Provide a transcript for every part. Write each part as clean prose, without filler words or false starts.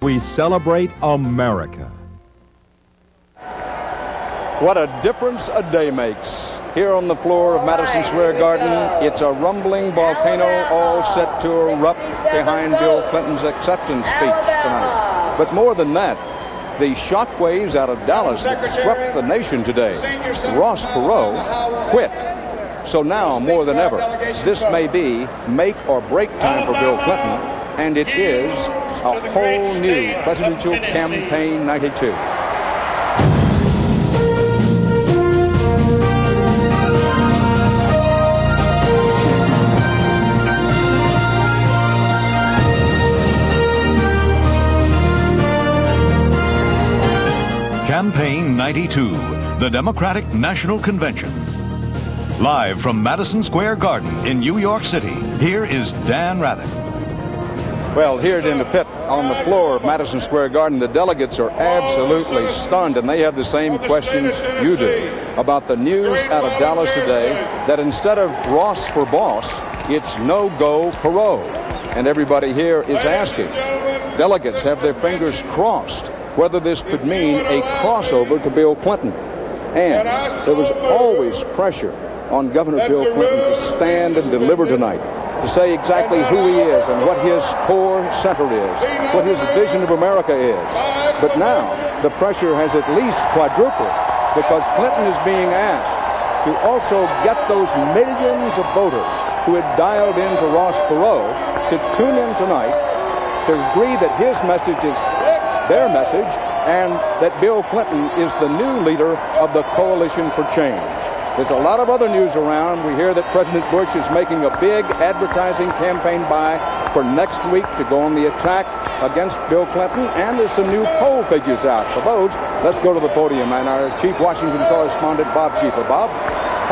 We celebrate America. What a difference a day makes. Here on the floor of Madison Square Garden, it's a rumbling volcano all set to erupt behind Bill Clinton's acceptance speech tonight. But more than that, the shockwaves out of Dallas that swept the nation today. Ross Perot quit. So now, more than ever, this may be make or break time for Bill Clinton, and it is a whole new presidential campaign 92. Campaign 92, the Democratic National Convention. Live from Madison Square Garden in New York City, here is Dan Rather. Well, here in the pit on the floor of Madison Square Garden, the delegates are absolutely stunned, and they have the same questions you do about the news out of Dallas today that instead of Ross for boss, it's no-go Perot. And everybody here is asking. Delegates have their fingers crossed whether this could mean a crossover to Bill Clinton. And there was always pressure on Governor Bill Clinton to stand and deliver tonight, to say exactly who he is and what his core center is, what his vision of America is. But now the pressure has at least quadrupled because Clinton is being asked to also get those millions of voters who had dialed into Ross Perot to tune in tonight to agree that his message is their message and that Bill Clinton is the new leader of the Coalition for Change. There's a lot of other news around. We hear that President Bush is making a big advertising campaign buy for next week to go on the attack against Bill Clinton, and there's some new poll figures out. For those, let's go to the podium and our chief Washington correspondent, Bob Schieffer. Bob?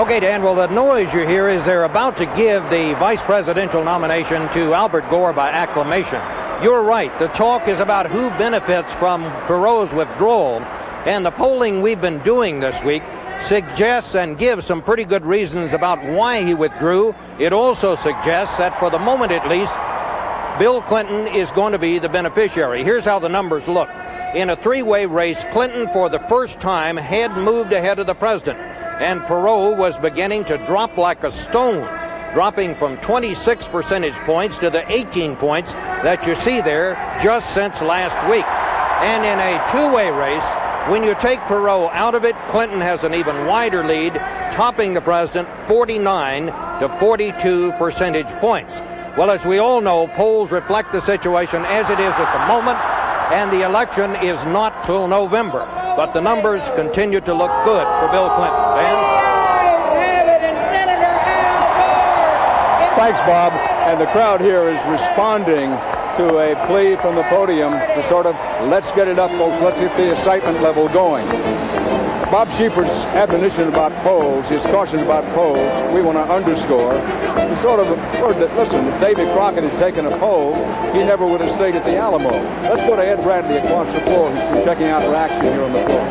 Okay, Dan, well, the noise you hear is they're about to give the vice presidential nomination to Albert Gore by acclamation. You're right. The talk is about who benefits from Perot's withdrawal, and the polling we've been doing this week suggests and gives some pretty good reasons about why he withdrew. It also suggests that for the moment at least, Bill Clinton is going to be the beneficiary. Here's how the numbers look. In a three-way race, Clinton for the first time had moved ahead of the president, and Perot was beginning to drop like a stone, dropping from 26 percentage points to the 18 points that you see there just since last week. And in a two-way race, when you take Perot out of it, Clinton has an even wider lead, topping the president 49 to 42 percentage points. Well, as we all know, polls reflect the situation as it is at the moment, and the election is not till November. But the numbers continue to look good for Bill Clinton. Dan? Thanks, Bob. And the crowd here is responding to a plea from the podium to sort of, let's get it up, folks. Let's get the excitement level going. Bob Schieffer's admonition about polls, his caution about polls, we want to underscore. He sort of heard that, listen, if Davy Crockett had taken a poll, he never would have stayed at the Alamo. Let's go to Ed Bradley across the floor, who's checking out reaction here on the floor.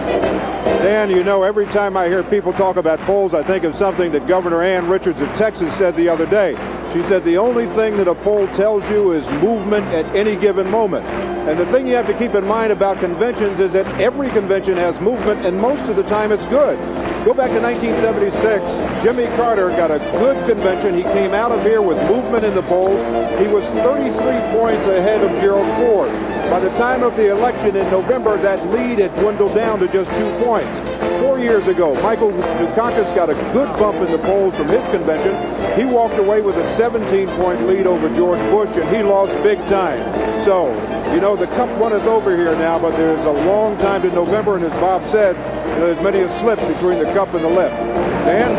Dan, you know, every time I hear people talk about polls, I think of something that Governor Ann Richards of Texas said the other day. She said the only thing that a poll tells you is movement at any given moment. And the thing you have to keep in mind about conventions is that every convention has movement, and most of the time it's good. Go back to 1976. Jimmy Carter got a good convention. He came out of here with movement in the polls. He was 33 points ahead of Gerald Ford. By the time of the election in November, that lead had dwindled down to just 2 points. 4 years ago, Michael Dukakis got a good bump in the polls from his convention. He walked away with a 17-point lead over George Bush, and he lost big time. So, you know, the cup runneth over here now, but there's a long time to November, and as Bob said, there's many a slip between the cup and the lip. Dan?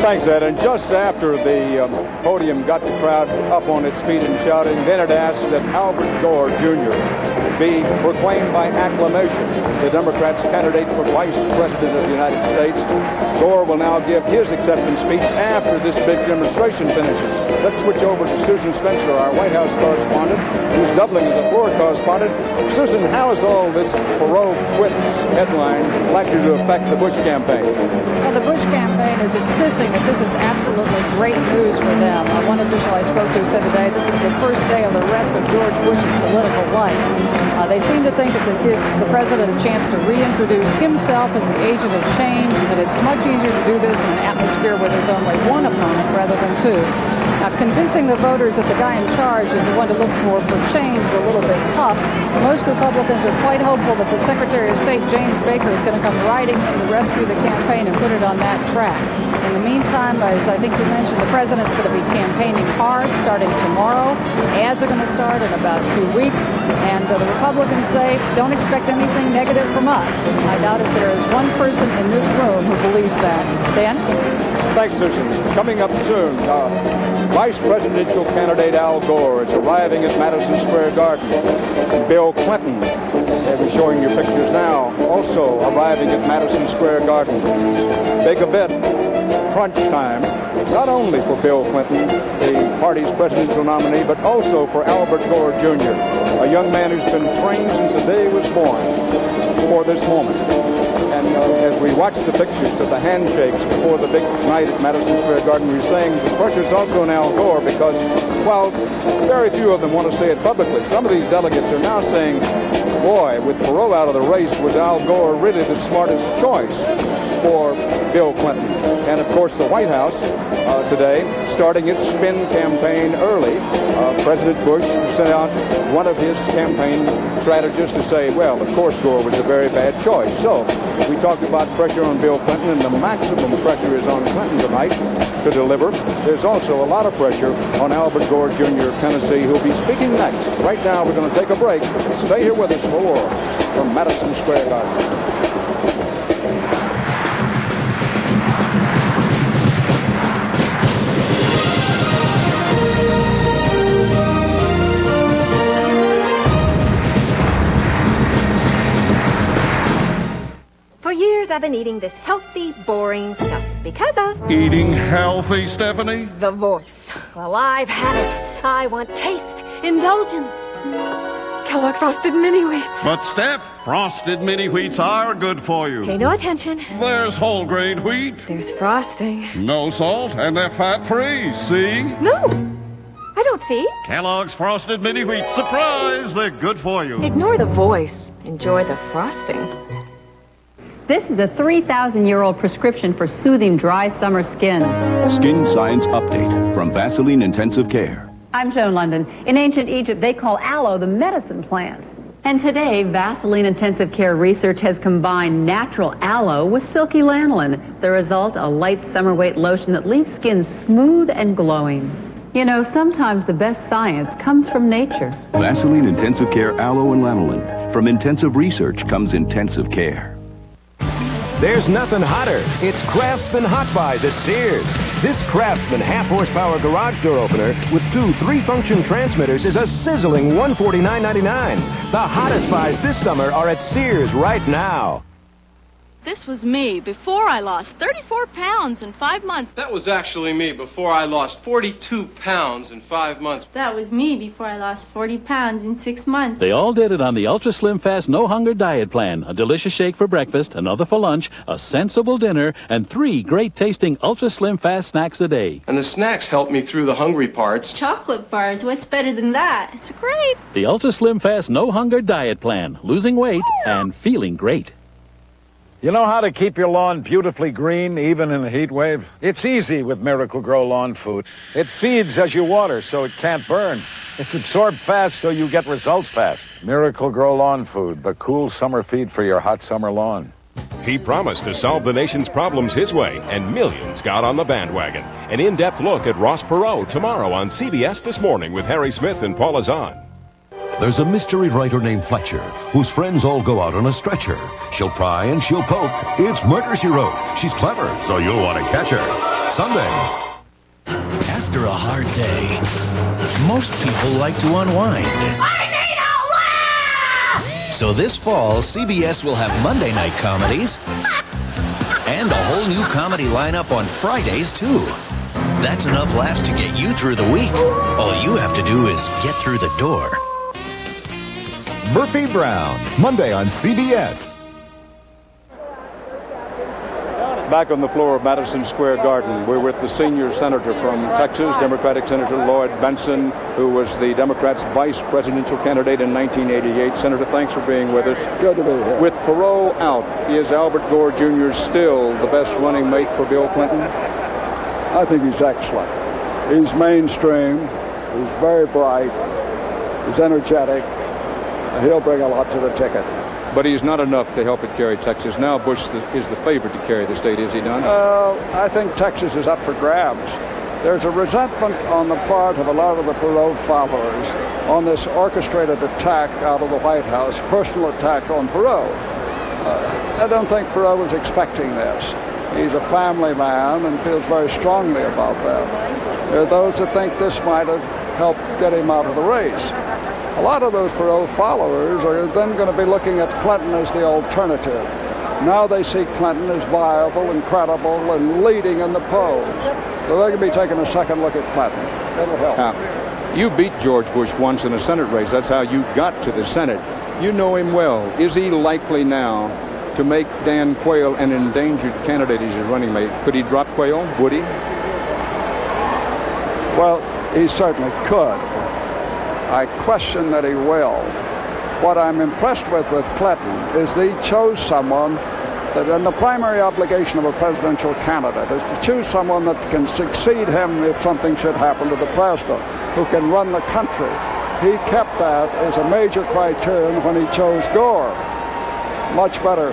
Thanks, Ed. And just after the podium got the crowd up on its feet and shouting, then it asked that Albert Gore, Jr. be proclaimed by acclamation the Democrats' candidate for Vice President of the United States. Gore will now give his acceptance speech after this big demonstration finishes. Let's switch over to Susan Spencer, our White House correspondent, who's doubling as a floor correspondent. Susan, how is all this Perot quits headline likely to affect the Bush campaign? Well, the Bush campaign is insisting that this is absolutely great news for them. One official I spoke to said today this is the first day of the rest of George Bush's political life. They seem to think that this gives the president a chance to reintroduce himself as the agent of change, and that it's much easier to do this in an atmosphere where there's only one opponent rather than two. Now, convincing the voters that the guy in charge is the one to look for change is a little bit tough. Most Republicans are quite hopeful that the Secretary of State, James Baker, is going to come riding in to rescue the campaign and put it on that track. In the meantime, as I think you mentioned, the president's going to be campaigning hard starting tomorrow. Ads are going to start in about 2 weeks. And the Republicans say, don't expect anything negative from us. I doubt if there is one person in this room who believes that. Dan? Thanks, Susan. Coming up soon, Vice Presidential candidate Al Gore is arriving at Madison Square Garden. Bill Clinton, they're showing you pictures now, also arriving at Madison Square Garden. Take a bit, crunch time, not only for Bill Clinton, the party's presidential nominee, but also for Albert Gore Jr., a young man who's been trained since the day he was born for this moment. And as we watch the pictures of the handshakes before the big night at Madison Square Garden, we're saying the pressure's also on Al Gore because, while very few of them want to say it publicly, some of these delegates are now saying, boy, with Perot out of the race, was Al Gore really the smartest choice for Bill Clinton? And, of course, the White House today, starting its spin campaign early, President Bush sent out one of his campaign strategists to say, well, of course, Gore was a very bad choice. So we talked about pressure on Bill Clinton, and the maximum pressure is on Clinton tonight to deliver. There's also a lot of pressure on Albert Gore Jr. of Tennessee, who'll be speaking next. Right now, we're going to take a break. Stay here with us for more from Madison Square Garden. I've been eating this healthy, boring stuff because of... Eating healthy, Stephanie? The voice. Well, I've had it. I want taste, indulgence. Kellogg's Frosted Mini Wheats. But, Steph, Frosted Mini Wheats are good for you. Pay no attention. There's whole grain wheat. There's frosting. No salt, and they're fat-free, see? No, I don't see. Kellogg's Frosted Mini Wheats. Surprise! They're good for you. Ignore the voice. Enjoy the frosting. This is a 3,000-year-old prescription for soothing dry summer skin. Skin Science Update from Vaseline Intensive Care. I'm Joan London. In ancient Egypt, they call aloe the medicine plant. And today, Vaseline Intensive Care research has combined natural aloe with silky lanolin. The result, a light summer weight lotion that leaves skin smooth and glowing. You know, sometimes the best science comes from nature. Vaseline Intensive Care Aloe and Lanolin. From intensive research comes intensive care. There's nothing hotter. It's Craftsman Hot Buys at Sears. This Craftsman half-horsepower garage door opener with 2 3-function transmitters is a sizzling $149.99. The hottest buys this summer are at Sears right now. This was me before I lost 34 pounds in 5 months. That was actually me before I lost 42 pounds in 5 months. That was me before I lost 40 pounds in 6 months. They all did it on the Ultra Slim Fast No Hunger Diet Plan. A delicious shake for breakfast, another for lunch, a sensible dinner, and 3 great tasting Ultra Slim Fast snacks a day. And the snacks helped me through the hungry parts. Chocolate bars, what's better than that? It's great. The Ultra Slim Fast No Hunger Diet Plan. Losing weight and feeling great. You know how to keep your lawn beautifully green, even in a heat wave? It's easy with Miracle-Gro Lawn Food. It feeds as you water, so it can't burn. It's absorbed fast, so you get results fast. Miracle-Gro Lawn Food, the cool summer feed for your hot summer lawn. He promised to solve the nation's problems his way, and millions got on the bandwagon. An in-depth look at Ross Perot tomorrow on CBS This Morning with Harry Smith and Paula Zahn. There's a mystery writer named Fletcher, whose friends all go out on a stretcher. She'll pry and she'll poke. It's murder, she wrote. She's clever, so you'll want to catch her. Sunday. After a hard day, most people like to unwind. I need a laugh! So this fall, CBS will have Monday night comedies and a whole new comedy lineup on Fridays, too. That's enough laughs to get you through the week. All you have to do is get through the door. Murphy Brown, Monday on CBS. Back on the floor of Madison Square Garden, we're with the senior senator from Texas, Democratic Senator Lloyd Bentsen, who was the Democrats' vice presidential candidate in 1988. Senator, thanks for being with us. Good to be here. With Perot out, is Albert Gore Jr. still the best running mate for Bill Clinton? I think he's excellent. He's mainstream. He's very bright. He's energetic. He'll bring a lot to the ticket. But he's not enough to help it carry Texas. Now Bush is the favorite to carry the state, is he not? I think Texas is up for grabs. There's a resentment on the part of a lot of the Perot followers on this orchestrated attack out of the White House, personal attack on Perot. I don't think Perot was expecting this. He's a family man and feels very strongly about that. There are those that think this might have helped get him out of the race. A lot of those Perot followers are then going to be looking at Clinton as the alternative. Now they see Clinton as viable and credible and leading in the polls. So they're going to be taking a second look at Clinton. It'll help. Now, you beat George Bush once in a Senate race. That's how you got to the Senate. You know him well. Is he likely now to make Dan Quayle an endangered candidate as his running mate? Could he drop Quayle? Would he? Well, he certainly could. I question that he will. What I'm impressed with Clinton is that he chose someone that, and the primary obligation of a presidential candidate is to choose someone that can succeed him if something should happen to the president, who can run the country. He kept that as a major criterion when he chose Gore. Much better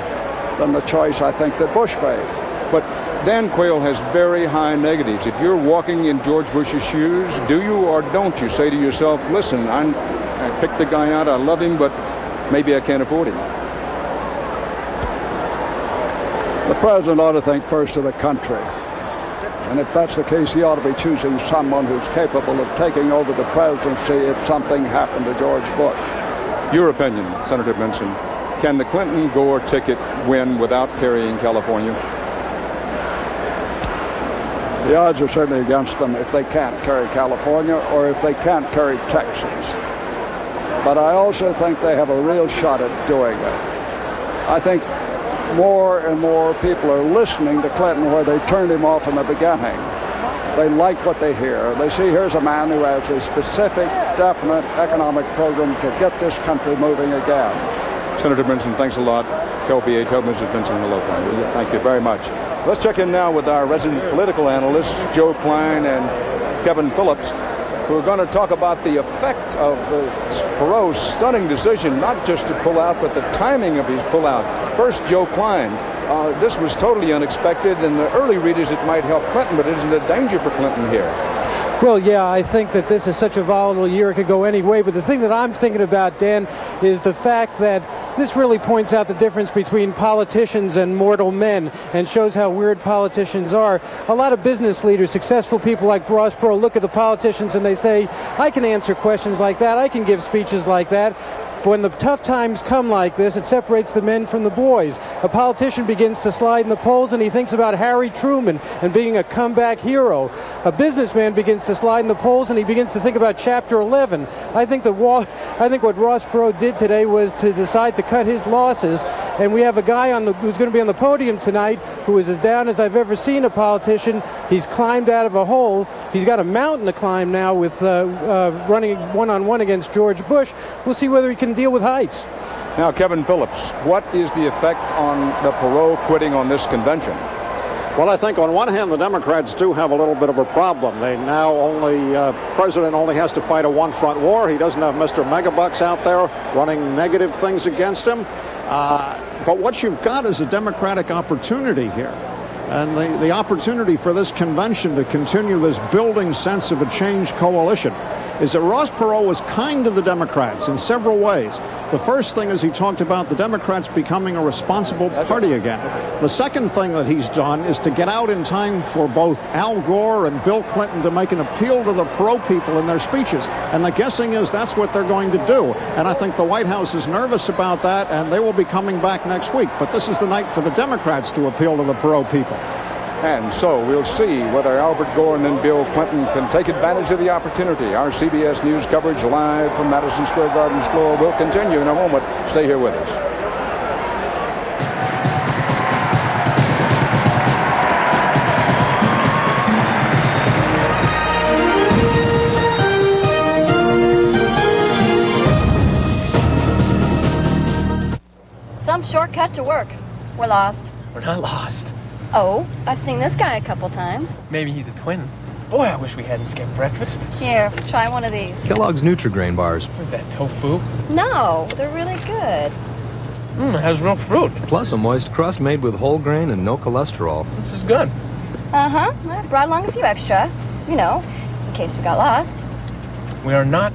than the choice, I think, that Bush made. But Dan Quayle has very high negatives. If you're walking in George Bush's shoes, do you or don't you say to yourself, listen, I picked the guy out, I love him, but maybe I can't afford him? The president ought to think first of the country. And if that's the case, he ought to be choosing someone who's capable of taking over the presidency if something happened to George Bush. Your opinion, Senator Bentsen, can the Clinton-Gore ticket win without carrying California? The odds are certainly against them if they can't carry California or if they can't carry Texas. But I also think they have a real shot at doing it. I think more and more people are listening to Clinton where they turned him off in the beginning. They like what they hear. They see here's a man who has a specific, definite economic program to get this country moving again. Senator Bentsen, thanks a lot. KLBA, tell Mrs. Bentsen hello. Thank you very much. Let's check in now with our resident political analysts, Joe Klein and Kevin Phillips, who are going to talk about the effect of Perot's stunning decision, not just to pull out, but the timing of his pullout. First, Joe Klein. This was totally unexpected, and the early read is it might help Clinton, but isn't it a danger for Clinton here? Well, yeah, I think that this is such a volatile year. It could go any way. But the thing that I'm thinking about, Dan, is the fact that this really points out the difference between politicians and mortal men and shows how weird politicians are. A lot of business leaders, successful people like Ross Perot, look at the politicians and they say, I can answer questions like that. I can give speeches like that. But when the tough times come like this, it separates the men from the boys. A politician begins to slide in the polls and he thinks about Harry Truman and being a comeback hero. A businessman begins to slide in the polls and he begins to think about Chapter 11. I think what Ross Perot did today was to decide to cut his losses, and we have a guy who's going to be on the podium tonight who is as down as I've ever seen a politician. He's climbed out of a hole. He's got a mountain to climb now with running one-on-one against George Bush. We'll see whether he can deal with heights. Now, Kevin Phillips, what is the effect on the Perot quitting on this convention? Well, I think on one hand, the Democrats do have a little bit of a problem. They now president only has to fight a one-front war. He doesn't have Mr. Megabucks out there running negative things against him. But what you've got is a Democratic opportunity here. And the opportunity for this convention to continue this building sense of a change coalition is that Ross Perot was kind to the Democrats in several ways. The first thing is he talked about the Democrats becoming a responsible party again. The second thing that he's done is to get out in time for both Al Gore and Bill Clinton to make an appeal to the Perot people in their speeches. And the guessing is that's what they're going to do. And I think the White House is nervous about that, and they will be coming back next week. But this is the night for the Democrats to appeal to the Perot people. And so we'll see whether Albert Gore and then Bill Clinton can take advantage of the opportunity. Our CBS News coverage live from Madison Square Garden's floor will continue in a moment. Stay here with us. some shortcut to work. We're lost. We're not lost. Oh, I've seen this guy a couple times. Maybe he's a twin. Boy, I wish we hadn't skipped breakfast. Here, try one of these. Kellogg's Nutri-Grain bars. What is that, tofu? No, they're really good. It has real fruit. Plus a moist crust made with whole grain and no cholesterol. This is good. Uh-huh. I brought along a few extra, you know, in case we got lost. We are not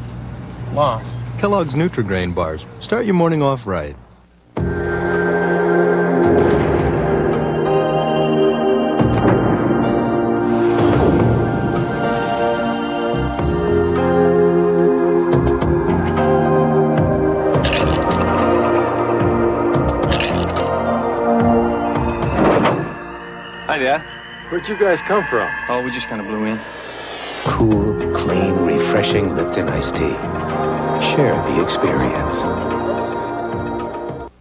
lost. Kellogg's Nutri-Grain bars. Start your morning off right. Hi, Dad. Where'd you guys come from? Oh, we just kind of blew in. Cool, clean, refreshing Lipton iced tea. Share the experience.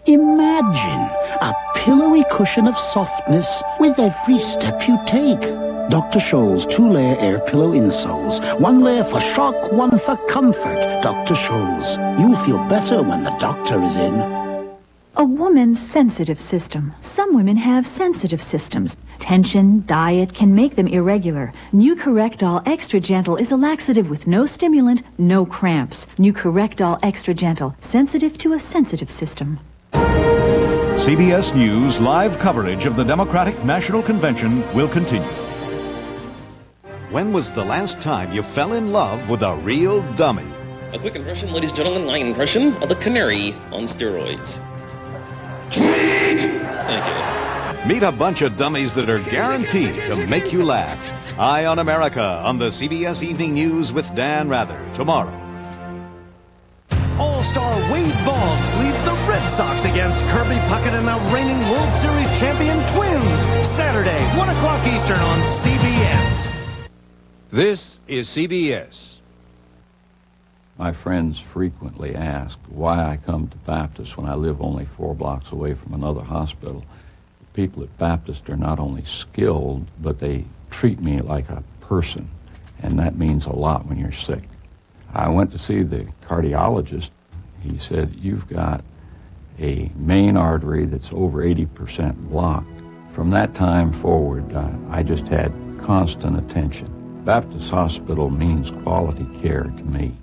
Imagine a pillowy cushion of softness with every step you take. Dr. Scholl's 2-layer air pillow insoles. 1 layer for shock, 1 for comfort. Dr. Scholl's. You'll feel better when the doctor is in. A woman's sensitive system. Some women have sensitive systems. Tension, diet can make them irregular. New Correctol Extra Gentle is a laxative with no stimulant, no cramps. New Correctol Extra Gentle. Sensitive to a sensitive system. CBS News live coverage of the Democratic National Convention will continue. When was the last time you fell in love with a real dummy? A quick impression, ladies and gentlemen, my impression of the canary on steroids. Thank you. Meet a bunch of dummies that are guaranteed to make you laugh. Eye on America on the CBS Evening News with Dan Rather tomorrow. All-star Wade Boggs leads the Red Sox against Kirby Puckett and the reigning World Series champion Twins. Saturday, 1 o'clock Eastern on CBS. This is CBS. My friends frequently ask why I come to Baptist when I live only 4 blocks away from another hospital. The people at Baptist are not only skilled, but they treat me like a person, and that means a lot when you're sick. I went to see the cardiologist. He said, you've got a main artery that's over 80% blocked. From that time forward, I just had constant attention. Baptist Hospital means quality care to me.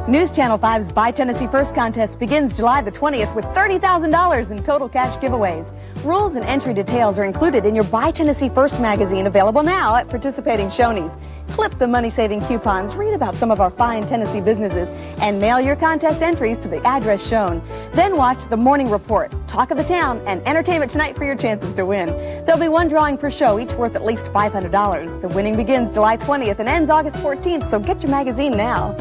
News Channel 5's Buy Tennessee First contest begins July the 20th with $30,000 in total cash giveaways. Rules and entry details are included in your Buy Tennessee First magazine, available now at participating Shoney's. Clip the money-saving coupons, read about some of our fine Tennessee businesses, and mail your contest entries to the address shown. Then watch The Morning Report, Talk of the Town, and Entertainment Tonight for your chances to win. There'll be 1 drawing per show, each worth at least $500. The winning begins July 20th and ends August 14th, so get your magazine now.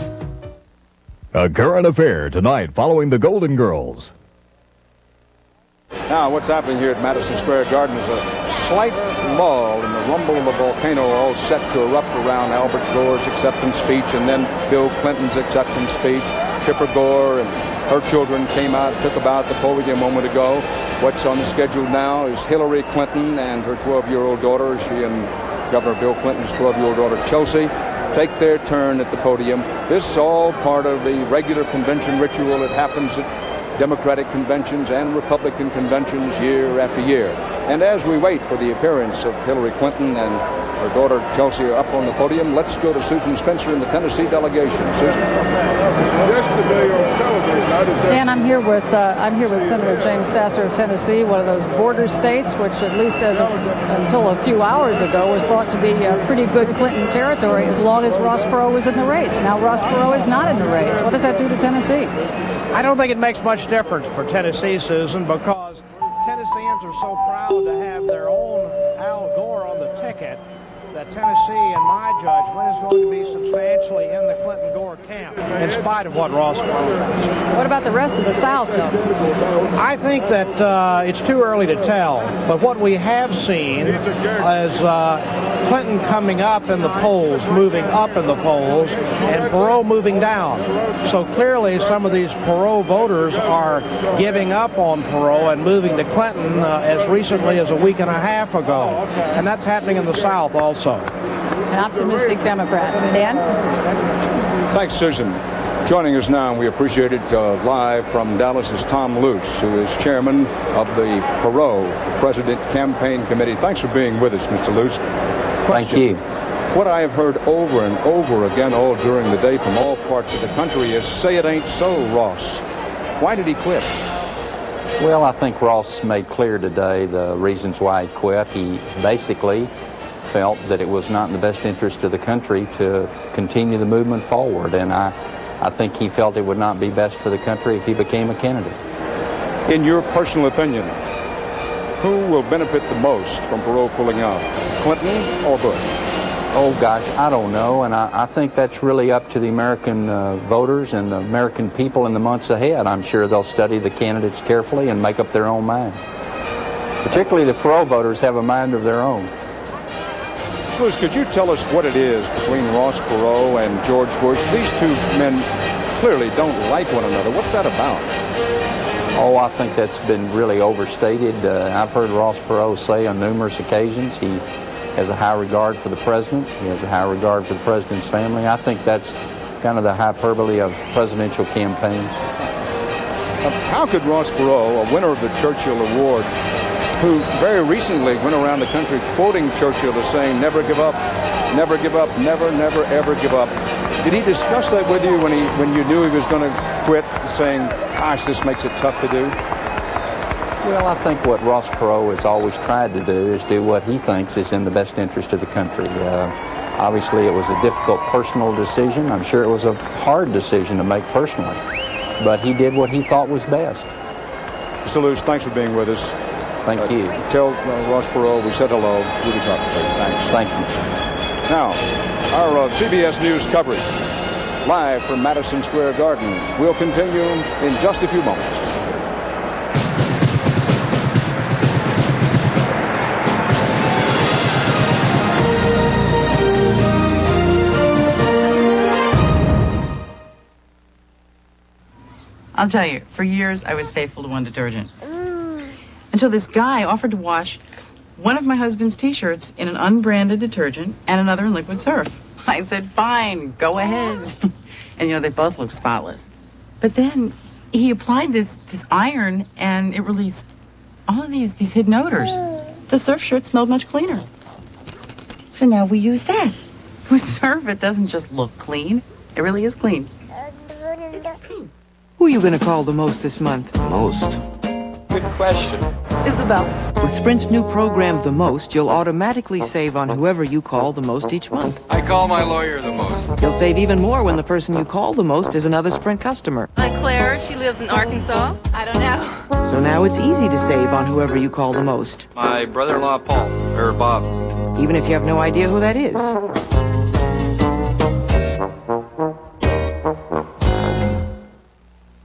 A current affair tonight following the Golden Girls. Now, what's happening here at Madison Square Garden is a slight lull in the rumble of the volcano, all set to erupt around Albert Gore's acceptance speech and then Bill Clinton's acceptance speech. Chipper Gore and her children came out, took about the podium a moment ago. What's on the schedule now is Hillary Clinton and her 12-year-old daughter. She and Governor Bill Clinton's 12-year-old daughter, Chelsea, take their turn at the podium. This is all part of the regular convention ritual that happens at Democratic conventions and Republican conventions year after year. And as we wait for the appearance of Hillary Clinton and her daughter Chelsea up on the podium, let's go to Susan Spencer in the Tennessee delegation. Susan. Dan, I'm here with Senator James Sasser of Tennessee, one of those border states, which at least until a few hours ago was thought to be pretty good Clinton territory as long as Ross Perot was in the race. Now Ross Perot is not in the race. What does that do to Tennessee? I don't think it makes much difference for Tennessee, Susan, because Tennesseans are so proud to have their own Al Gore on the ticket that Tennessee, in my judgment, is going to be substantially in the Clinton-Gore camp, in spite of what Ross does. What about the rest of the South, though? I think that it's too early to tell, but what we have seen is Clinton coming up in the polls, moving up in the polls, and Perot moving down. So clearly some of these Perot voters are giving up on Perot and moving to Clinton as recently as a week and a half ago. And that's happening in the South also. An optimistic Democrat. Dan? Thanks, Susan. Joining us now, and we appreciate it, live from Dallas is Tom Luce, who is chairman of the Perot President Campaign Committee. Thanks for being with us, Mr. Luce. Thank you. What I have heard over and over again all during the day from all parts of the country is, say it ain't so, Ross. Why did he quit? Well, I think Ross made clear today the reasons why he quit. He basically felt that it was not in the best interest of the country to continue the movement forward, and I think he felt it would not be best for the country if he became a candidate. In your personal opinion, who will benefit the most from Perot pulling out, Clinton or Bush? Oh, gosh, I don't know, and I think that's really up to the American voters and the American people in the months ahead. I'm sure they'll study the candidates carefully and make up their own mind. Particularly the Perot voters have a mind of their own. Luce, could you tell us what it is between Ross Perot and George Bush? These two men clearly don't like one another. What's that about? Oh, I think that's been really overstated. I've heard Ross Perot say on numerous occasions he has a high regard for the president. He has a high regard for the president's family. I think that's kind of the hyperbole of presidential campaigns. How could Ross Perot, a winner of the Churchill Award, who very recently went around the country quoting Churchill as saying, never give up, never give up, never, never, ever give up. Did he discuss that with you when you knew he was going to quit, saying, gosh, this makes it tough to do? Well, I think what Ross Perot has always tried to do is do what he thinks is in the best interest of the country. Obviously, it was a difficult personal decision. I'm sure it was a hard decision to make personally, but he did what he thought was best. Mr. Luce, thanks for being with us. Thank you. Tell Ross Perot we said hello. We'll be talking to him. Thanks. Thank you. Now, our CBS News coverage, live from Madison Square Garden, will continue in just a few moments. I'll tell you, for years I was faithful to one detergent. Until this guy offered to wash one of my husband's t-shirts in an unbranded detergent and another in liquid surf. I said, fine, go ahead. And you know, they both look spotless. But then he applied this iron and it released all of these hidden odors. The surf shirt smelled much cleaner. So now we use that. With surf, it doesn't just look clean. It really is clean. Who are you going to call the most this month? Most? Good question. Isabel. With Sprint's new program, The Most, you'll automatically save on whoever you call the most each month. I call my lawyer the most. You'll save even more when the person you call the most is another Sprint customer. My Claire, she lives in Arkansas. I don't know. So now it's easy to save on whoever you call the most. My brother-in-law, Paul, or Bob. Even if you have no idea who that is.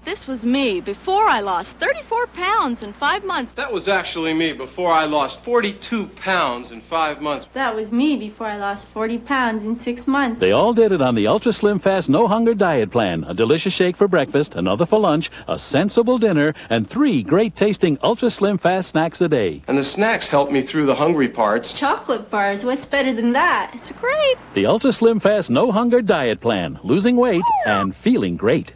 This was me before I lost 34 pounds in 5 months. That was actually me before I lost 42 pounds in 5 months. That was me before I lost 40 pounds in 6 months. They all did it on the Ultra Slim Fast No Hunger Diet Plan. A delicious shake for breakfast, another for lunch, a sensible dinner, and 3 great tasting Ultra Slim Fast snacks a day. And the snacks helped me through the hungry parts. Chocolate bars, what's better than that? It's great. The Ultra Slim Fast No Hunger Diet Plan. Losing weight and feeling great.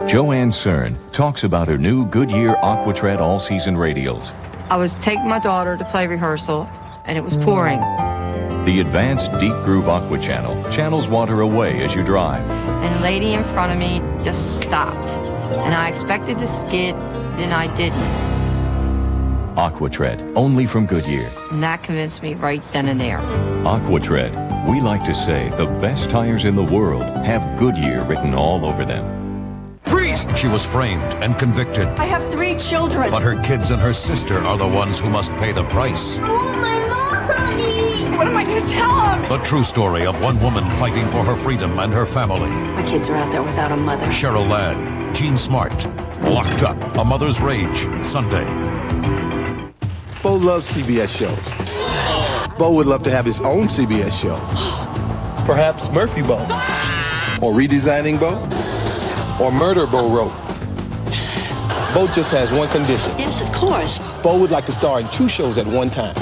Joanne Cern talks about her new Goodyear Aquatred all-season radials. I was taking my daughter to play rehearsal, and it was pouring. The advanced Deep Groove Aqua Channel channels water away as you drive. And the lady in front of me just stopped. And I expected to skid, and I didn't. Aquatred, only from Goodyear. And that convinced me right then and there. Aquatred, we like to say the best tires in the world have Goodyear written all over them. Freeze! She was framed and convicted. I have 3 children. But her kids and her sister are the ones who must pay the price. Oh, my mommy! What am I going to tell them? The true story of one woman fighting for her freedom and her family. My kids are out there without a mother. Cheryl Ladd, Jean Smart, Locked Up, A Mother's Rage, Sunday. Bo loves CBS shows. Bo would love to have his own CBS show. Perhaps Murphy Bo. Or Redesigning Bo. Or Murder Bo wrote. Bo just has one condition. Yes, of course. Bo would like to star in 2 shows at one time.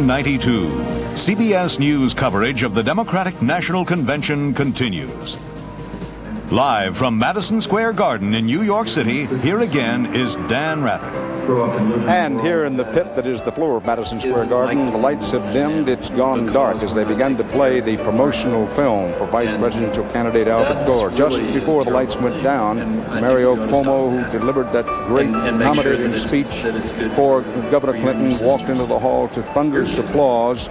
1992. CBS News coverage of the Democratic National Convention continues. Live from Madison Square Garden in New York City, here again is Dan Rather. And here in the pit that is the floor of Madison Square Garden, the lights have dimmed. It's gone dark as they began to play the promotional film for Vice Presidential candidate Albert Gore. Just before the lights went down, Mario Cuomo, who delivered that great nominating speech for Governor Clinton, walked into the hall to thunderous applause.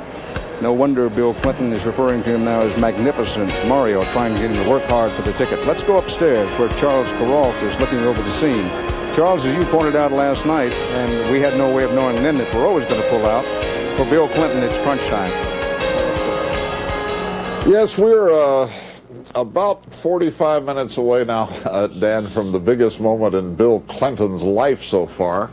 No wonder Bill Clinton is referring to him now as Magnificent Mario, trying to get him to work hard for the ticket. Let's go upstairs where Charles Perrault is looking over the scene. Charles, as you pointed out last night, and we had no way of knowing then that Perrault was going to pull out, for Bill Clinton, it's crunch time. Yes, we're about 45 minutes away now, Dan, from the biggest moment in Bill Clinton's life so far.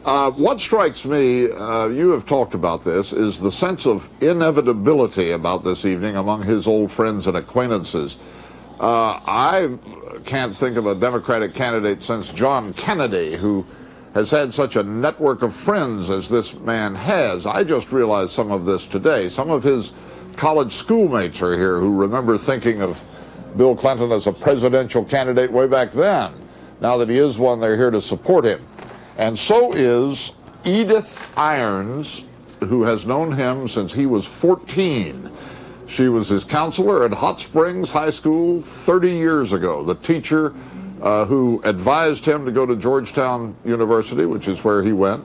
What strikes me, you have talked about this, is the sense of inevitability about this evening among his old friends and acquaintances. I can't think of a Democratic candidate since John Kennedy who has had such a network of friends as this man has. I just realized some of this today. Some of his college schoolmates are here who remember thinking of Bill Clinton as a presidential candidate way back then. Now that he is one, they're here to support him. And so is Edith Irons, who has known him since he was 14. She was his counselor at Hot Springs High School 30 years ago, the teacher who advised him to go to Georgetown University, which is where he went.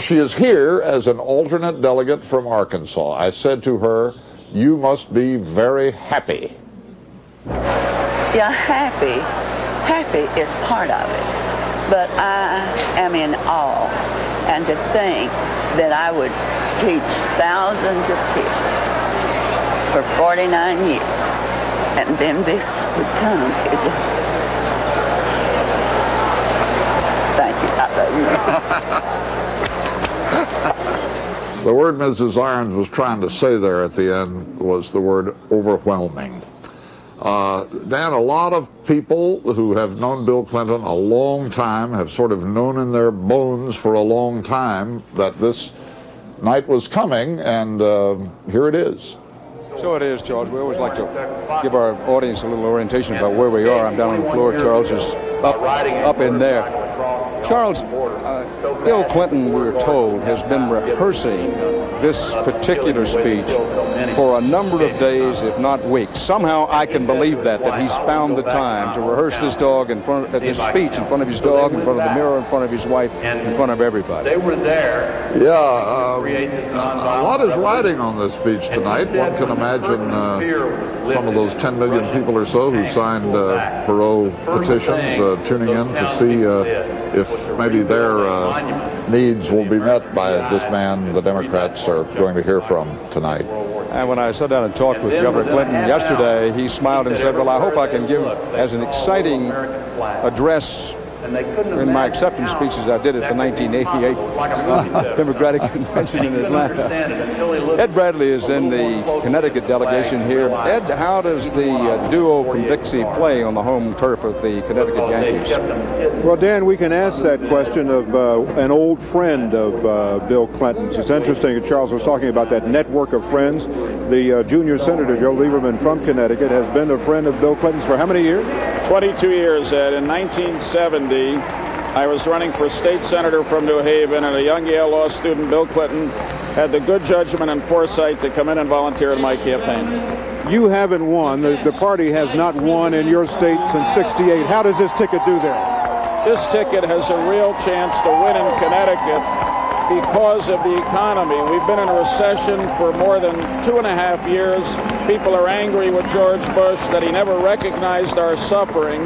She is here as an alternate delegate from Arkansas. I said to her, "You must be very happy." Yeah, happy. Happy is part of it. But I am in awe. And to think that I would teach thousands of kids for 49 years, and then this would come is thank you. I love you. The word Mrs. Irons was trying to say there at the end was the word overwhelming. Dan, a lot of people who have known Bill Clinton a long time have sort of known in their bones for a long time that this night was coming, and here it is. So it is, Charles. We always like to give our audience a little orientation about where we are. I'm down on the floor. Charles is up in there. Charles, Bill Clinton, we're told, has been rehearsing this particular speech for a number of days, if not weeks. Somehow I can believe that he's found the time to rehearse this speech in front of his dog, in front of the mirror, in front of his wife, in front of everybody. They were there. Yeah, a lot is riding on this speech tonight. One can imagine some of those 10 million people or so who signed Perot petitions tuning in to see if maybe their needs will be met by this man the Democrats are going to hear from tonight. And when I sat down and talked with Governor Clinton yesterday, he smiled and said, well, I hope I can give as an exciting address in my acceptance speech as I did at the 1988 Democratic Convention in Atlanta. Ed Bradley is in the Connecticut delegation here. Ed, how does the duo from Dixie play on the home turf of the Connecticut Yankees? Well, Dan, we can ask that question of an old friend of Bill Clinton's. It's interesting that Charles was talking about that network of friends. The junior senator, Joe Lieberman from Connecticut, has been a friend of Bill Clinton's for how many years? 22 years, Ed. In 1970, I was running for state senator from New Haven, and a young Yale law student, Bill Clinton, had the good judgment and foresight to come in and volunteer in my campaign. You haven't won. The party has not won in your state since '68. How does this ticket do there? This ticket has a real chance to win in Connecticut because of the economy. We've been in a recession for more than 2.5 years. People are angry with George Bush that he never recognized our suffering.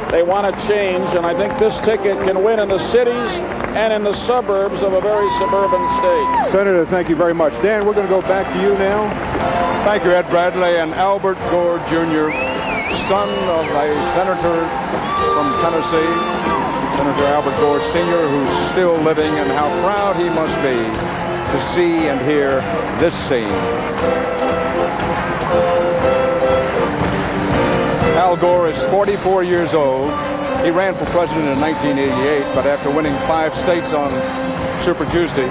They want to change, and I think this ticket can win in the cities and in the suburbs of a very suburban state. Senator, thank you very much. Dan, we're going to go back to you now. Thank you, Ed Bradley. And Albert Gore, Jr., son of a senator from Tennessee, Senator Albert Gore, Sr., who's still living, and how proud he must be to see and hear this scene. Al Gore is 44 years old. He ran for president in 1988, but after winning 5 states on Super Tuesday,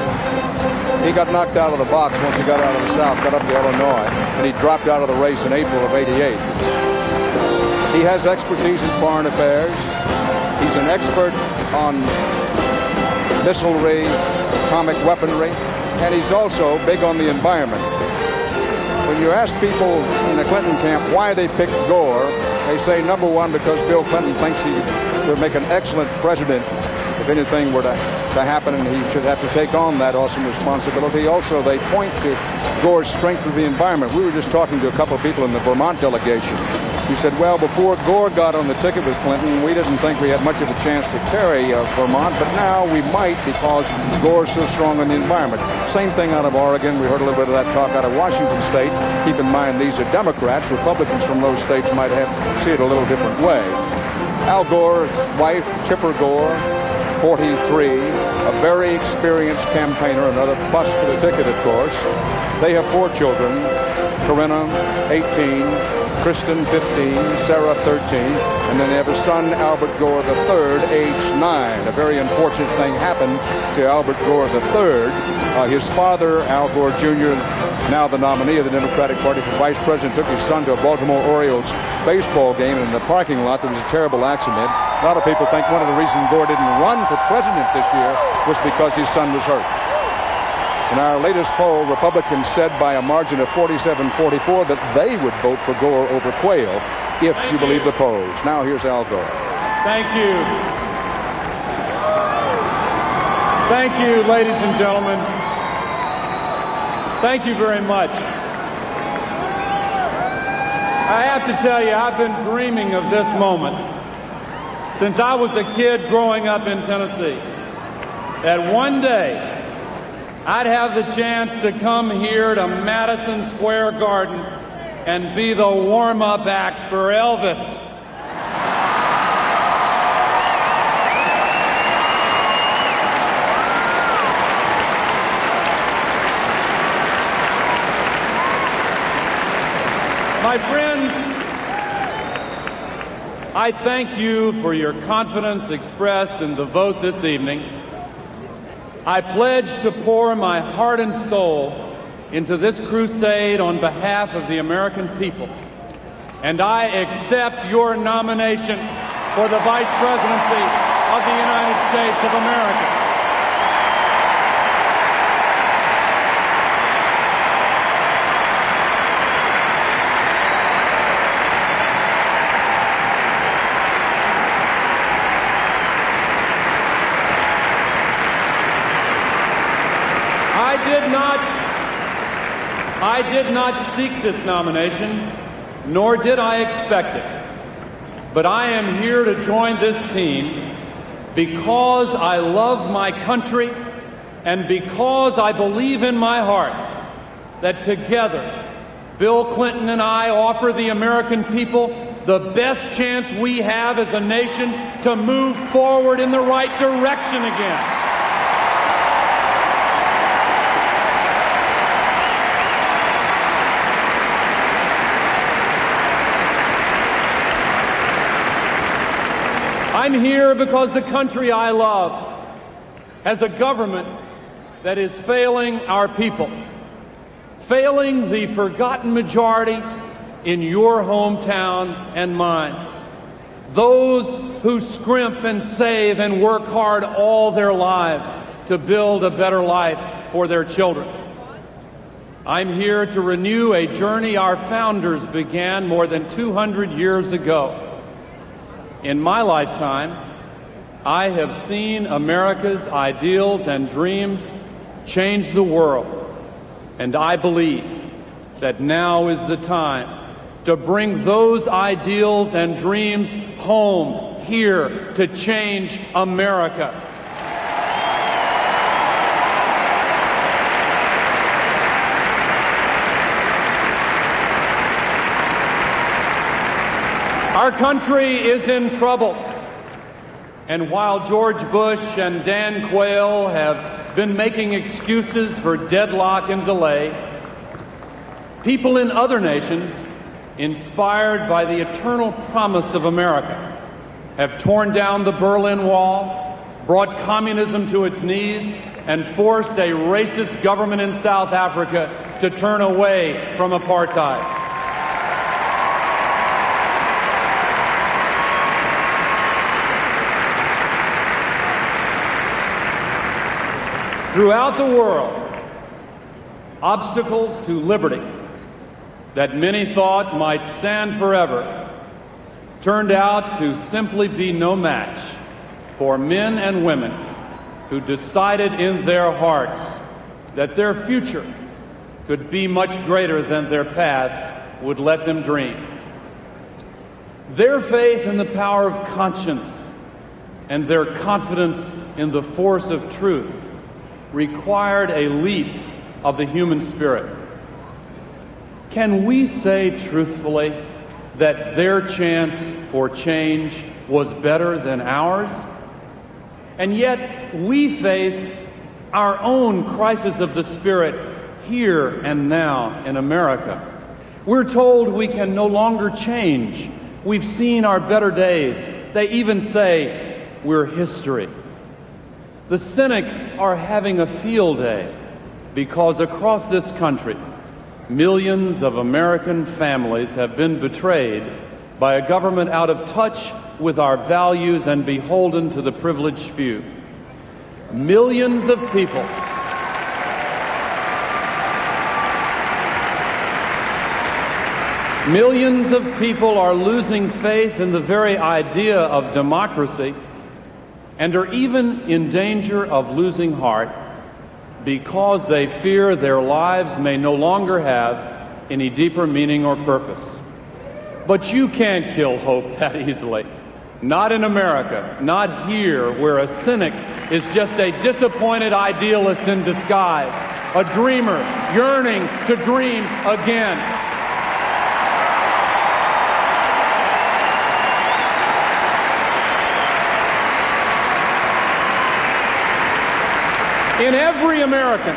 He got knocked out of the box once he got out of the South, got up to Illinois, and he dropped out of the race in April of '88. He has expertise in foreign affairs. He's an expert on missilery, atomic weaponry, and he's also big on the environment. When you ask people in the Clinton camp why they picked Gore, they say, number one, because Bill Clinton thinks he would make an excellent president if anything were to happen, and he should have to take on that awesome responsibility. Also, they point to Gore's strength of the environment. We were just talking to a couple of people in the Vermont delegation. He said, well, before Gore got on the ticket with Clinton, we didn't think we had much of a chance to carry Vermont, but now we might because Gore's so strong on the environment. Same thing out of Oregon. We heard a little bit of that talk out of Washington State. Keep in mind, these are Democrats. Republicans from those states might see it a little different way. Al Gore's wife, Chipper Gore, 43, a very experienced campaigner, another plus for the ticket, of course. They have 4 children, Corinna, 18, Kristen, 15, Sarah, 13, and then they have a son, Albert Gore III, age 9. A very unfortunate thing happened to Albert Gore III. His father, Al Gore Jr., now the nominee of the Democratic Party for vice president, took his son to a Baltimore Orioles baseball game, and in the parking lot there was a terrible accident. A lot of people think one of the reasons Gore didn't run for president this year was because his son was hurt. In our latest poll, Republicans said by a margin of 47-44 that they would vote for Gore over Quayle, if you believe the polls. Now here's Al Gore. Thank you. Thank you, ladies and gentlemen. Thank you very much. I have to tell you, I've been dreaming of this moment since I was a kid growing up in Tennessee, that one day I'd have the chance to come here to Madison Square Garden and be the warm-up act for Elvis. My friends, I thank you for your confidence expressed in the vote this evening. I pledge to pour my heart and soul into this crusade on behalf of the American people, and I accept your nomination for the Vice Presidency of the United States of America. I did not seek this nomination, nor did I expect it. But I am here to join this team because I love my country and because I believe in my heart that together, Bill Clinton and I offer the American people the best chance we have as a nation to move forward in the right direction again. I'm here because the country I love has a government that is failing our people, failing the forgotten majority in your hometown and mine, those who scrimp and save and work hard all their lives to build a better life for their children. I'm here to renew a journey our founders began more than 200 years ago. In my lifetime, I have seen America's ideals and dreams change the world, and I believe that now is the time to bring those ideals and dreams home here to change America. Our country is in trouble, and while George Bush and Dan Quayle have been making excuses for deadlock and delay, people in other nations, inspired by the eternal promise of America, have torn down the Berlin Wall, brought communism to its knees, and forced a racist government in South Africa to turn away from apartheid. Throughout the world, obstacles to liberty that many thought might stand forever turned out to simply be no match for men and women who decided in their hearts that their future could be much greater than their past would let them dream. Their faith in the power of conscience and their confidence in the force of truth required a leap of the human spirit. Can we say truthfully that their chance for change was better than ours? And yet we face our own crisis of the spirit here and now in America. We're told we can no longer change. We've seen our better days. They even say we're history. The cynics are having a field day because across this country, millions of American families have been betrayed by a government out of touch with our values and beholden to the privileged few. Millions of people are losing faith in the very idea of democracy and are even in danger of losing heart because they fear their lives may no longer have any deeper meaning or purpose. But you can't kill hope that easily. Not in America, not here, where a cynic is just a disappointed idealist in disguise, a dreamer yearning to dream again. In every American,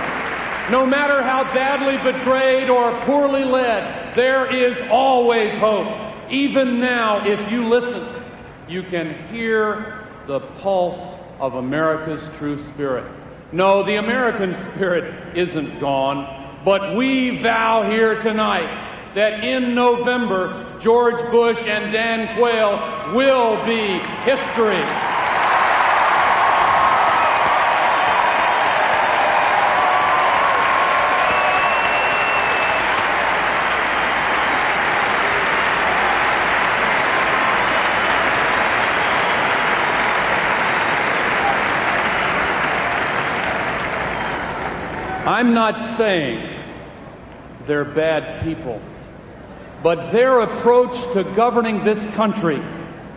no matter how badly betrayed or poorly led, there is always hope. Even now, if you listen, you can hear the pulse of America's true spirit. No, the American spirit isn't gone, but we vow here tonight that in November, George Bush and Dan Quayle will be history. I'm not saying they're bad people, but their approach to governing this country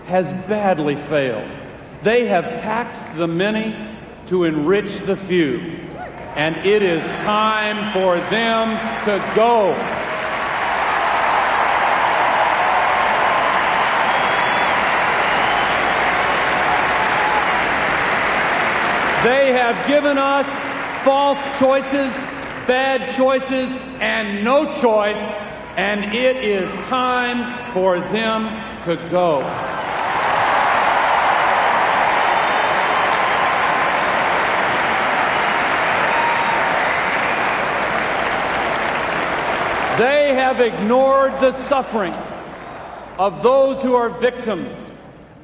has badly failed. They have taxed the many to enrich the few, and it is time for them to go. They have given us false choices, bad choices, and no choice, and it is time for them to go. They have ignored the suffering of those who are victims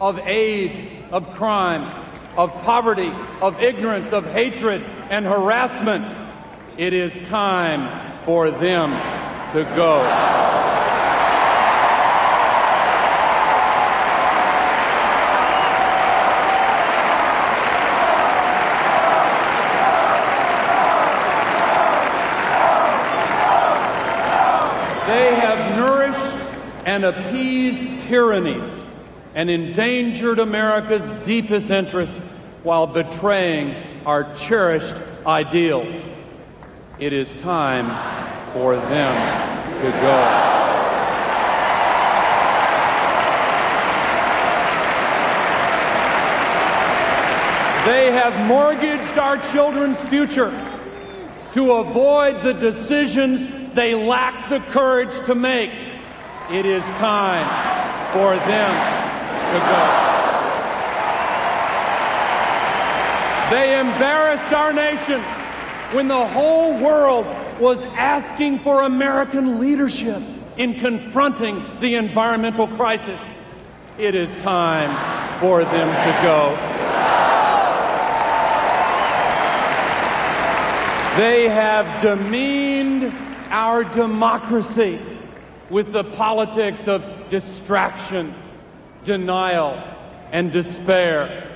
of AIDS, of crime, of poverty, of ignorance, of hatred, and harassment. It is time for them to go. They have nourished and appeased tyrannies and endangered America's deepest interests while betraying our cherished ideals. It is time for them to go. They have mortgaged our children's future to avoid the decisions they lack the courage to make. It is time for them to go. They embarrassed our nation when the whole world was asking for American leadership in confronting the environmental crisis. It is time for them to go. They have demeaned our democracy with the politics of distraction, denial, and despair.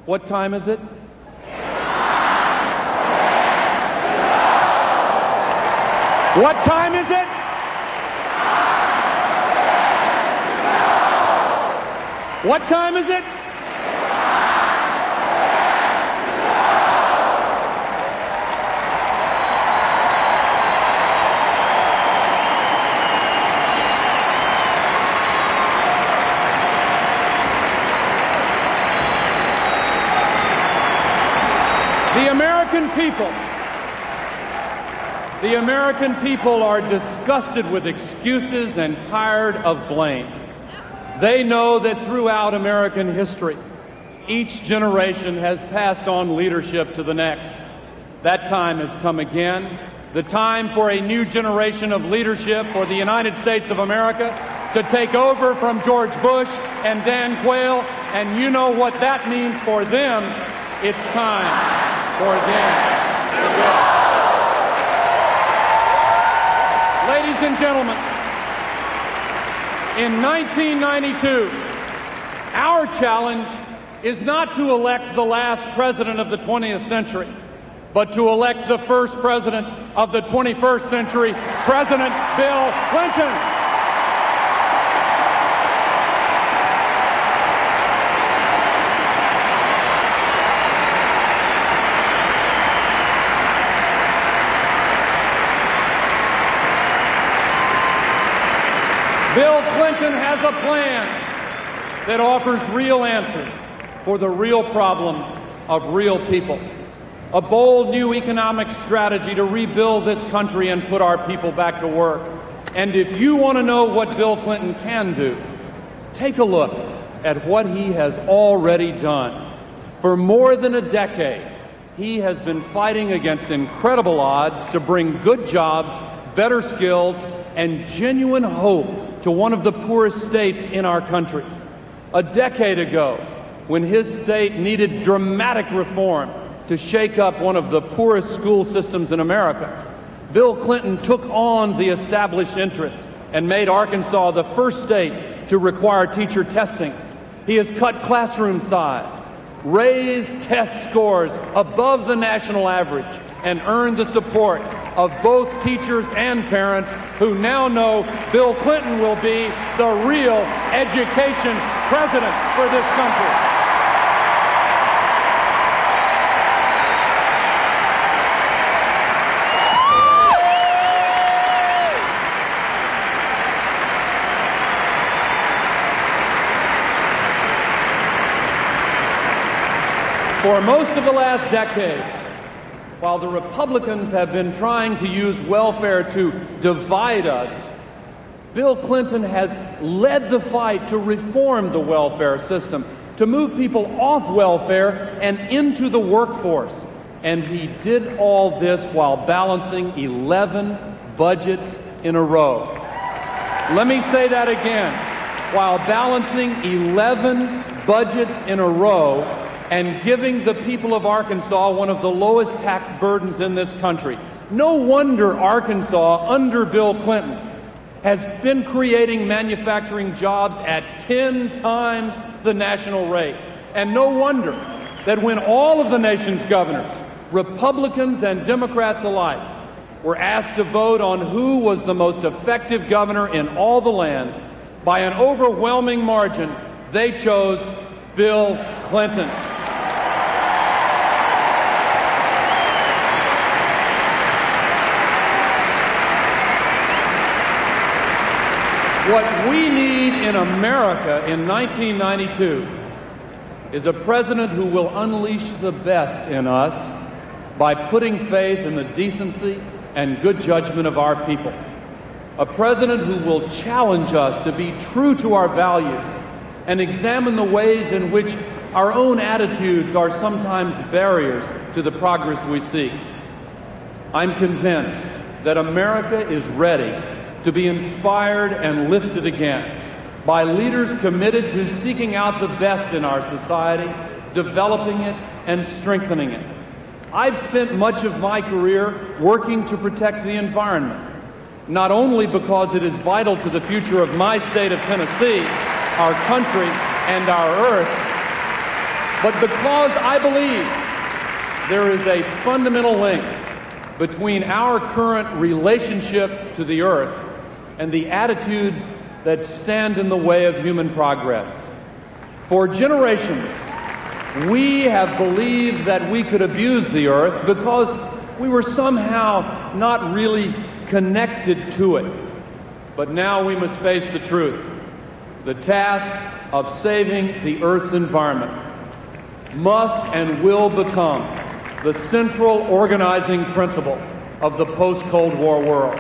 What time is it? What time is it? What time is it? The American people are disgusted with excuses and tired of blame. They know that throughout American history, each generation has passed on leadership to the next. That time has come again. The time for a new generation of leadership for the United States of America to take over from George Bush and Dan Quayle, and you know what that means for them. It's time for them to go. Ladies and gentlemen, in 1992, our challenge is not to elect the last president of the 20th century, but to elect the first president of the 21st century, President Bill Clinton. Bill Clinton has a plan that offers real answers for the real problems of real people. A bold new economic strategy to rebuild this country and put our people back to work. And if you want to know what Bill Clinton can do, take a look at what he has already done. For more than a decade, he has been fighting against incredible odds to bring good jobs, better skills, and genuine hope to one of the poorest states in our country. A decade ago, when his state needed dramatic reform to shake up one of the poorest school systems in America, Bill Clinton took on the established interests and made Arkansas the first state to require teacher testing. He has cut classroom size, raised test scores above the national average, and earned the support of both teachers and parents who now know Bill Clinton will be the real education president for this country. For most of the last decade, while the Republicans have been trying to use welfare to divide us, Bill Clinton has led the fight to reform the welfare system, to move people off welfare and into the workforce. And he did all this while balancing 11 budgets in a row. Let me say that again. While balancing 11 budgets in a row and giving the people of Arkansas one of the lowest tax burdens in this country. No wonder Arkansas, under Bill Clinton, has been creating manufacturing jobs at 10 times the national rate. And no wonder that when all of the nation's governors, Republicans and Democrats alike, were asked to vote on who was the most effective governor in all the land, by an overwhelming margin, they chose Bill Clinton. What we need in America in 1992 is a president who will unleash the best in us by putting faith in the decency and good judgment of our people. A president who will challenge us to be true to our values and examine the ways in which Our own attitudes are sometimes barriers to the progress we seek. I'm convinced that America is ready to be inspired and lifted again by leaders committed to seeking out the best in our society, developing it, and strengthening it. I've spent much of my career working to protect the environment, not only because it is vital to the future of my state of Tennessee, our country, and our earth, but because I believe there is a fundamental link between our current relationship to the earth and the attitudes that stand in the way of human progress. For generations, we have believed that we could abuse the earth because we were somehow not really connected to it. But now we must face the truth. The task of saving the Earth's environment must and will become the central organizing principle of the post-Cold War world.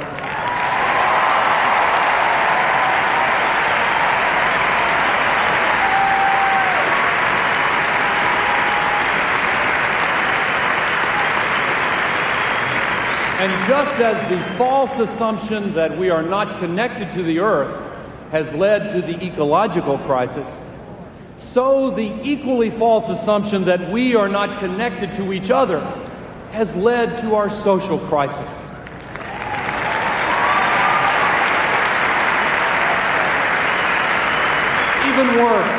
And just as the false assumption that we are not connected to the earth has led to the ecological crisis, so the equally false assumption that we are not connected to each other has led to our social crisis. Even worse,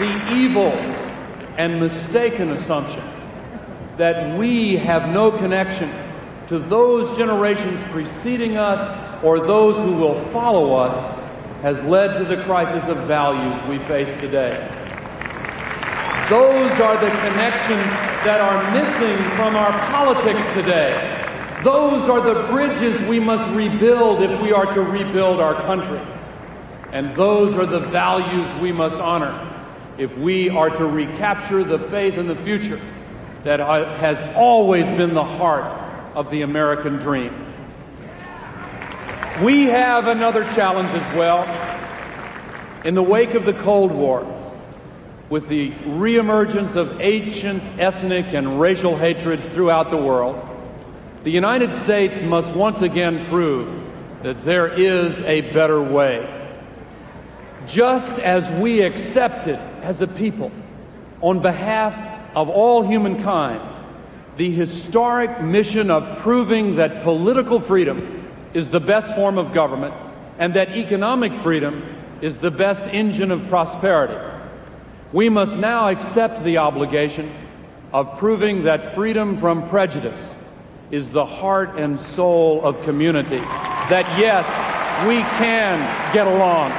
the evil and mistaken assumption that we have no connection to those generations preceding us or those who will follow us has led to the crisis of values we face today. Those are the connections that are missing from our politics today. Those are the bridges we must rebuild if we are to rebuild our country. And those are the values we must honor if we are to recapture the faith in the future that has always been the heart of the American dream. We have another challenge as well. In the wake of the Cold War, with the reemergence of ancient ethnic and racial hatreds throughout the world, the United States must once again prove that there is a better way. Just as we accepted as a people, on behalf of all humankind, the historic mission of proving that political freedom is the best form of government and that economic freedom is the best engine of prosperity, we must now accept the obligation of proving that freedom from prejudice is the heart and soul of community, that yes, we can get along.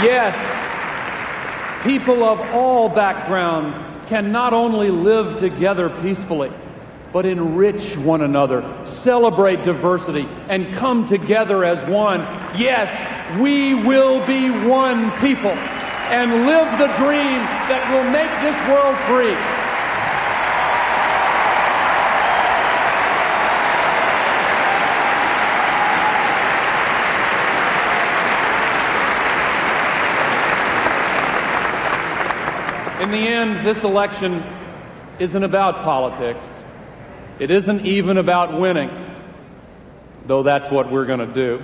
Yes, people of all backgrounds can not only live together peacefully, but enrich one another, celebrate diversity, and come together as one. Yes, we will be one people and live the dream that will make this world free. In the end, this election isn't about politics. It isn't even about winning, though that's what we're going to do.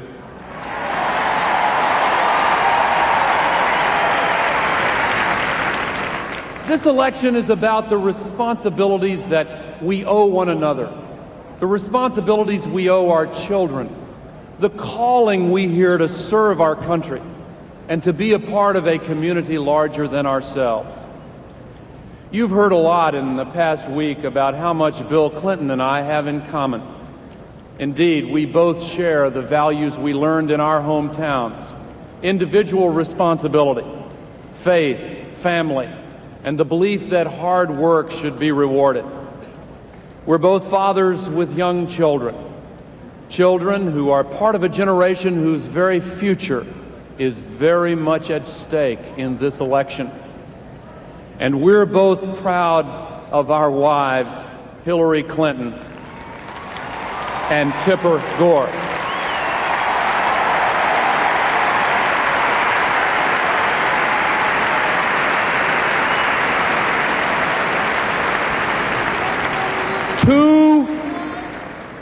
This election is about the responsibilities that we owe one another, the responsibilities we owe our children, the calling we hear to serve our country and to be a part of a community larger than ourselves. You've heard a lot in the past week about how much Bill Clinton and I have in common. Indeed, we both share the values we learned in our hometowns: individual responsibility, faith, family, and the belief that hard work should be rewarded. We're both fathers with young children, children who are part of a generation whose very future is very much at stake in this election. And we're both proud of our wives, Hillary Clinton and Tipper Gore.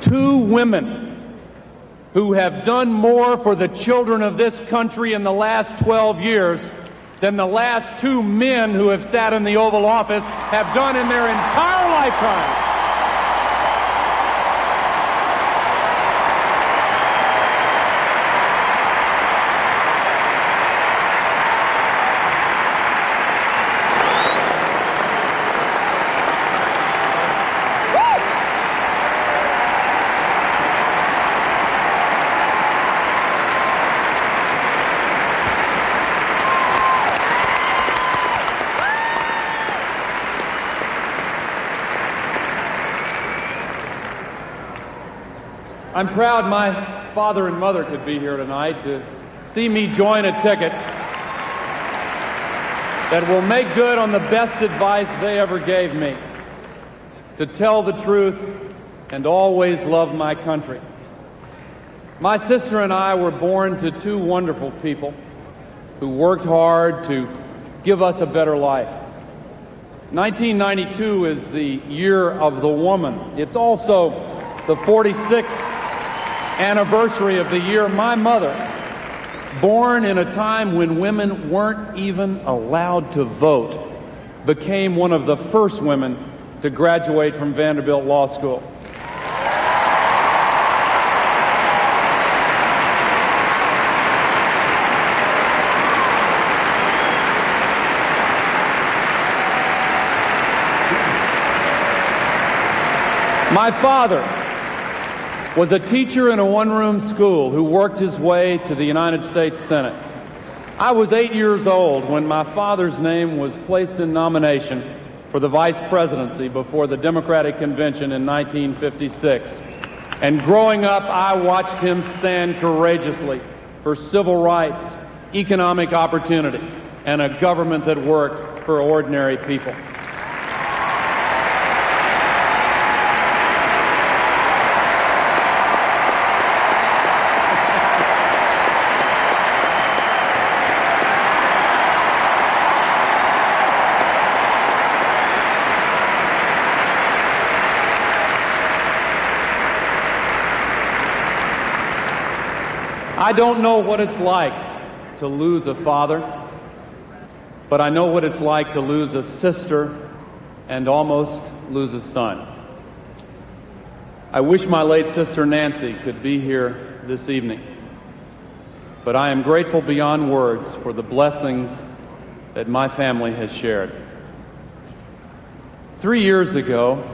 Two women who have done more for the children of this country in the last 12 years than the last two men who have sat in the Oval Office have done in their entire lifetimes. I'm proud my father and mother could be here tonight to see me join a ticket that will make good on the best advice they ever gave me: to tell the truth and always love my country. My sister and I were born to two wonderful people who worked hard to give us a better life. 1992 is the year of the woman. It's also the 46th anniversary of the year my mother, born in a time when women weren't even allowed to vote, became one of the first women to graduate from Vanderbilt Law School. My father was a teacher in a one-room school who worked his way to the United States Senate. I was 8 years old when my father's name was placed in nomination for the vice presidency before the Democratic Convention in 1956. And growing up, I watched him stand courageously for civil rights, economic opportunity, and a government that worked for ordinary people. I don't know what it's like to lose a father, but I know what it's like to lose a sister and almost lose a son. I wish my late sister Nancy could be here this evening, but I am grateful beyond words for the blessings that my family has shared. 3 years ago,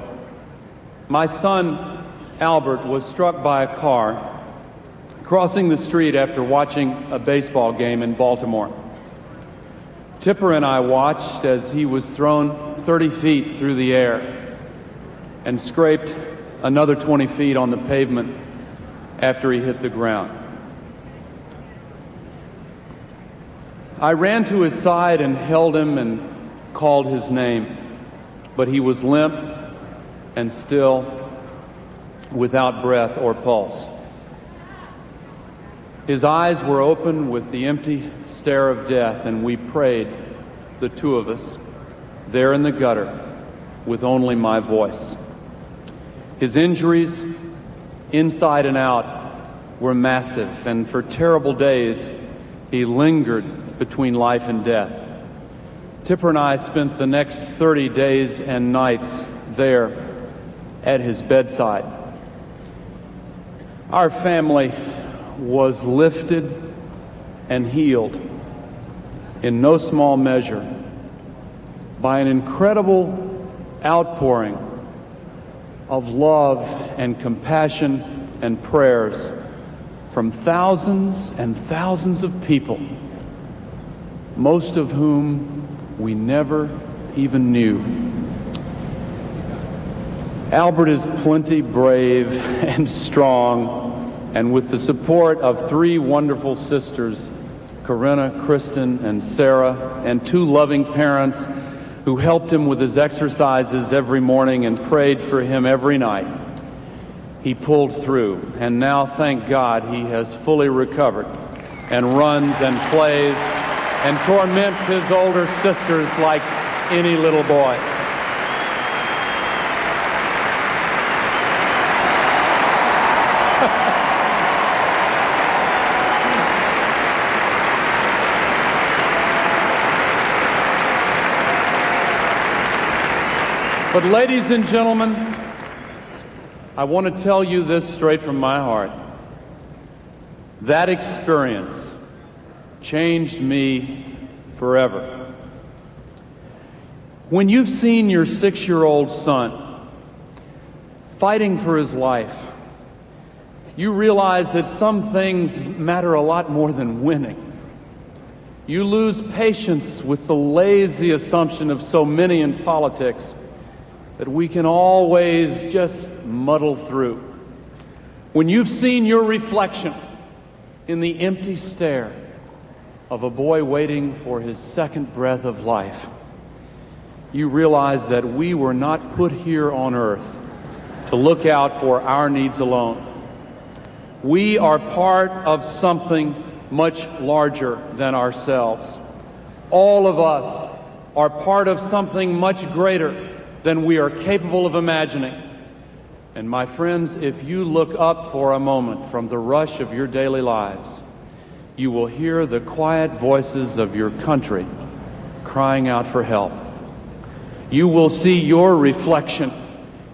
my son Albert was struck by a car crossing the street after watching a baseball game in Baltimore. Tipper and I watched as he was thrown 30 feet through the air and scraped another 20 feet on the pavement after he hit the ground. I ran to his side and held him and called his name, but he was limp and still, without breath or pulse. His eyes were open with the empty stare of death, and we prayed, the two of us, there in the gutter, with only my voice. His injuries, inside and out, were massive, and for terrible days, he lingered between life and death. Tipper and I spent the next 30 days and nights there at his bedside. Our family was lifted and healed in no small measure by an incredible outpouring of love and compassion and prayers from thousands and thousands of people, most of whom we never even knew. Albert is plenty brave and strong, and with the support of 3 wonderful sisters, Corinna, Kristen, and Sarah, and 2 loving parents who helped him with his exercises every morning and prayed for him every night, he pulled through, and now, thank God, he has fully recovered and runs and plays and torments his older sisters like any little boy. But ladies and gentlemen, I want to tell you this straight from my heart. That experience changed me forever. When you've seen your 6-year-old son fighting for his life, you realize that some things matter a lot more than winning. You lose patience with the lazy assumption of so many in politics that we can always just muddle through. When you've seen your reflection in the empty stare of a boy waiting for his second breath of life, you realize that we were not put here on earth to look out for our needs alone. We are part of something much larger than ourselves. All of us are part of something much greater than we are capable of imagining. And my friends, if you look up for a moment from the rush of your daily lives, you will hear the quiet voices of your country crying out for help. You will see your reflection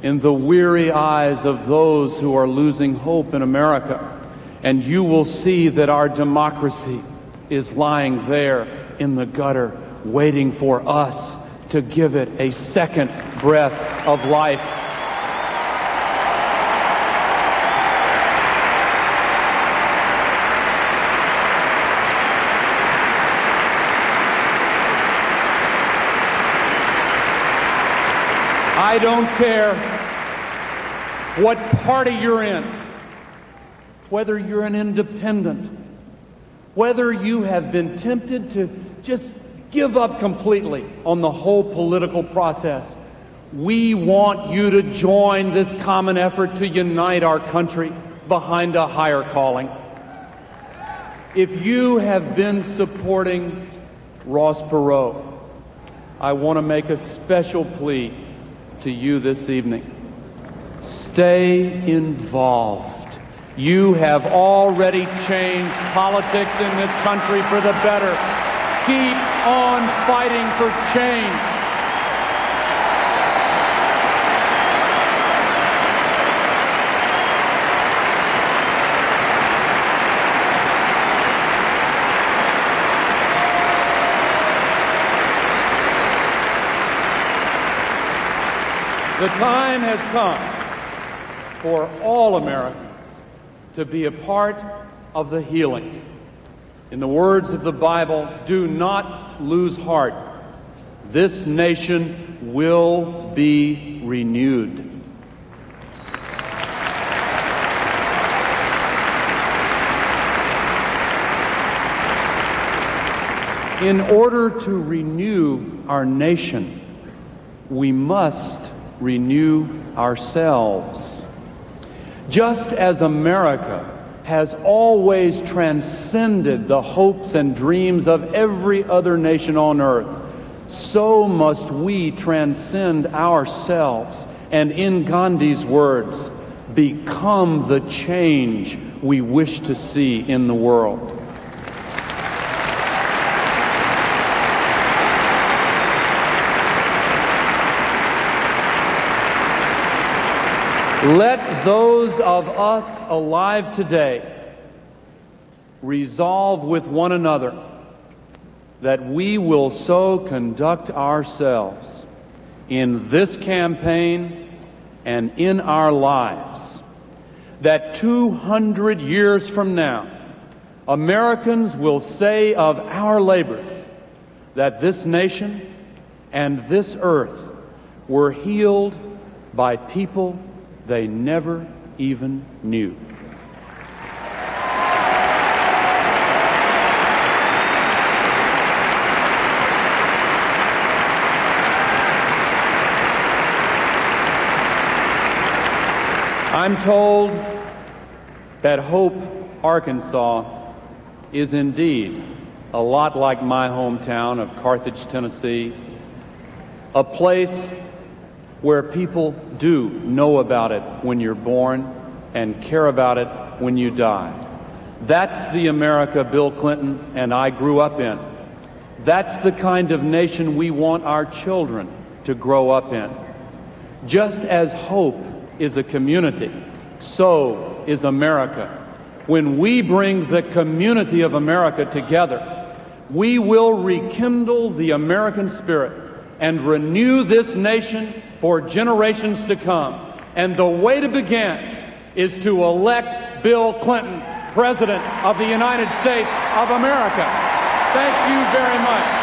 in the weary eyes of those who are losing hope in America. And you will see that our democracy is lying there in the gutter, waiting for us to give it a second breath of life. I don't care what party you're in, whether you're an independent, whether you have been tempted to just give up completely on the whole political process. We want you to join this common effort to unite our country behind a higher calling. If you have been supporting Ross Perot, I want to make a special plea to you this evening. Stay involved. You have already changed politics in this country for the better. Keep on fighting for change. The time has come for all Americans to be a part of the healing. In the words of the Bible, do not lose heart. This nation will be renewed. In order to renew our nation, we must renew ourselves. Just as America has always transcended the hopes and dreams of every other nation on earth, so must we transcend ourselves and, in Gandhi's words, become the change we wish to see in the world. Let those of us alive today resolve with one another that we will so conduct ourselves in this campaign and in our lives that 200 years from now, Americans will say of our labors that this nation and this earth were healed by people they never even knew. I'm told that Hope, Arkansas is indeed a lot like my hometown of Carthage, Tennessee, a place where people do know about it when you're born and care about it when you die. That's the America Bill Clinton and I grew up in. That's the kind of nation we want our children to grow up in. Just as hope is a community, so is America. When we bring the community of America together, we will rekindle the American spirit and renew this nation for generations to come. And the way to begin is to elect Bill Clinton President of the United States of America. Thank you very much.